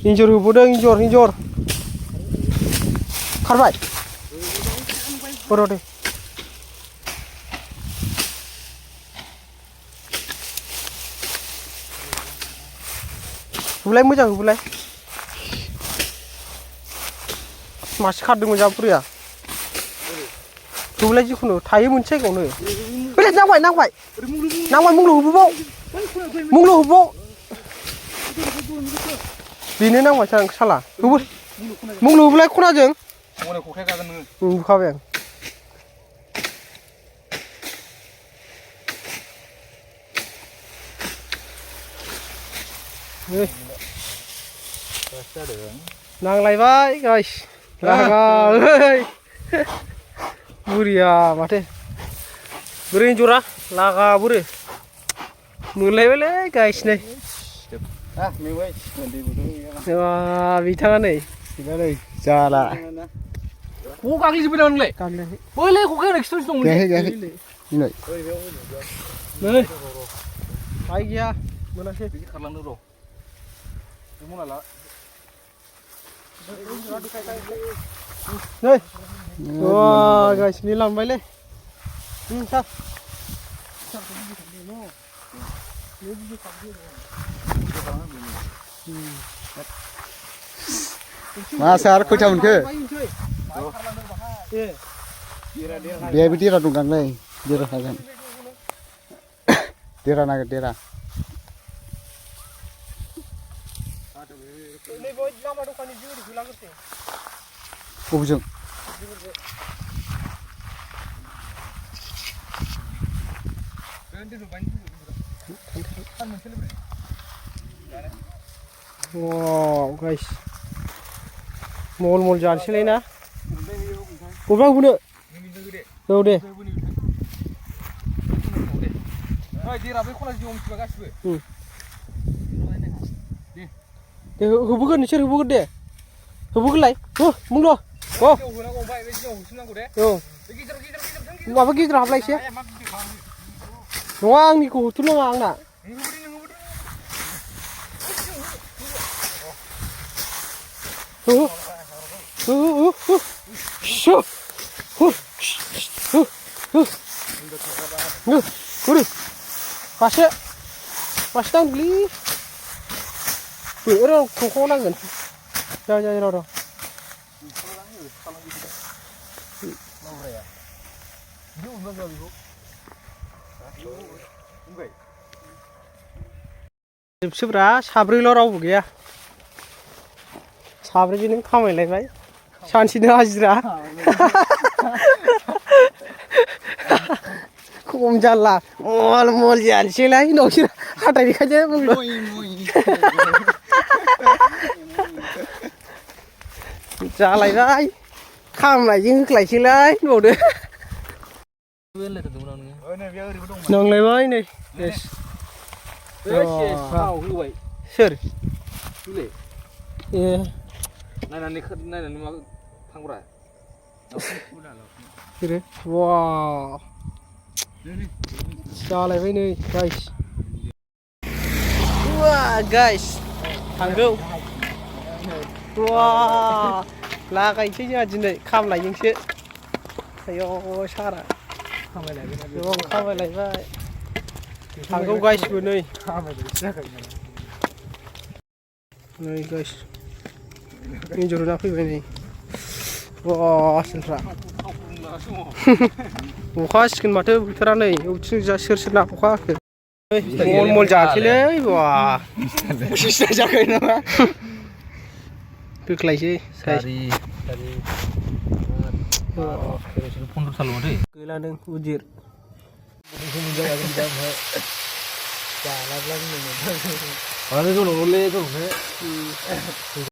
Injur hubudeng injur खारबाय बर' दे हुलाय मोजां हुलाय मासे खारदोंमोन जाबुरिया हुलाय जिखुनु थायो मोनसे जायगायावनो फैलाय नांबाय मुंल' हुबाव बेनो नांबाय साला मुंल' हुलाय खनाजों बुखाबाय आं नांलायबाय गाइस बुरिया माथो बोरै एन्जरा लागा बुरि मोनलायबायलै गाइस नै बिथाङा नै जाला ख'आव गाग्लिजोब्बाय नामा नोंलाय बैलाय ख'खाया एक्सट्रासो दंमोन नै आइ गैया मोनासै खारलांदों र' नै वाह गाइस नि लांबायलै सार masa आरो खैथा मोनखो बेहायबो देरा दं गांलै देरा थागोन देरा नागिर देरा बबेजों wow guys mol जानोसैलाय ना बबेबा हुनो औ दे दे होबोगोन नोंसोर होबोगोन दे होबोगोनलाय मुंल' औ माबा गिदिर हाबलायसै नङा आंनिखौ होथ'नाङा आंना मासे नांगौलै र' ख'ख'आव नांगोन जाय र' जोबसोब्रा साब्रैल' रावबो गैया साब्रैजोंनो खामायलायबाय सानसेनो हाजिरा खम जारला मल जानोसैलाय नोंसोर हाथाय देखायदो जालायबाय खामनायजों होख्लायसैलाय होनबावदो नांलायबाय नै सोर ए नायनानै मा थांब्रा वाव जालायबाय नै गाइस थांगौ वाव लागायनोसै जोंहा दिनै खामलायजोंसो आयौ सारा खामायलायबाय थांगौ गाइसबो नै गाइस एन्जर ना फैबाय नै आसोलफ्रा अखा हासिगोन माथो बोथोरा नै सोर ना अखा हाखो मल जानोसैलै जाखायो नामा होख्लायसै गैलानों उदिर